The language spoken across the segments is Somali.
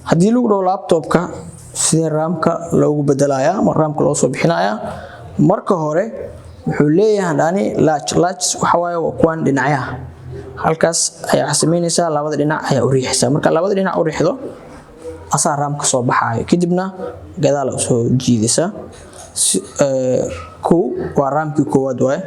haddii lagu dhaho laptopka sidee raamka loogu bedelayaa ama raamka loo soo bixinayaa marka hore wuxuu leeyahay dhani latch waxa waaye waa kuwan dhinacyaha halkaas ayaa sameynaysaa labada dhinac ayaa u riixaysaa marka labada dhinac u riixdo asaa raamka soo baxayo kadibna gadaal u soo jiidaysaa waa raamkii koowaad waaye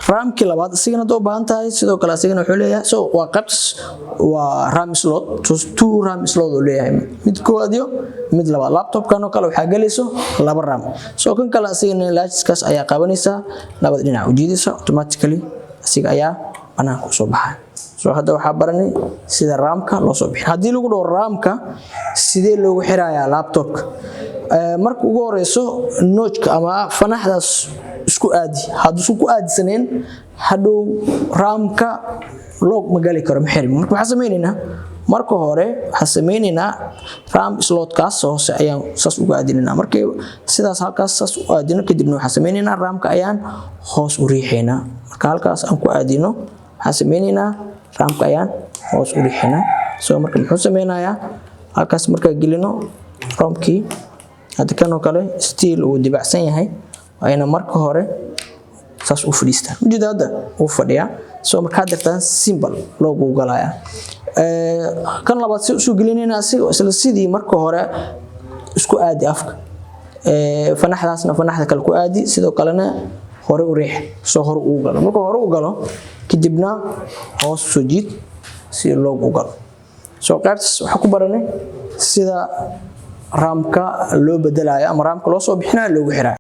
raamkii labaad asigana doo baahan tahay sidoo kale asigana wuxuu leeyahay so waa qaybtas waa ram slot two ram slot oo leeyahay mid koowaad iyo mid labaad laptopkan oo kale waxa galayso laba ram so kan kale asigana latchkaas ayaa qabanaysa labada dhinac u jiidaysa automatically asiga ayaa banaanka soo baxay so hadda waxa baranay sida raamka loo soo bixin hadii lagu dhaho raamka sidee loogu xirayaa laptopka marka ugu horeyso notchka ama fanaxdaas isku aadi hadduu ku aadisaneen hadhow raamka log ma gali karo maxir marka waxa sameeynaa marka hore waxa sameeynaa ram slotkaas hoose ayaan saas ugu aadinaa marka sidaas halkaas saas u aadino kadibna waxa sameeynaa raamka ayaan hoos u riixeynaa marka halkaas aan ku aadino waxa sameeynaa raamka ayaan hoos u riixeynaa soo marka muxuu sameynayaa halkaas marka gelino raamkii hadda kan oo kale steel uu dibacsan yahay ayna marka hore saas u fadhiistaa mujida hadda uu fadhiyaa soo marka dartan symbol loogu galaya kan labaad si soo gelinayna asiga isla sidii marka hore isku aadi afka fanaxdaasna fanaxda kale ku aadi sidoo kalena hore u riix soo hore u galo marka hore u galo kadibna hoos soo jiid si loogu galo soo qaybtaas waxa ku baranay sida raamka loo bedelayo ama raamka loo soo bixinayo loogu xirayo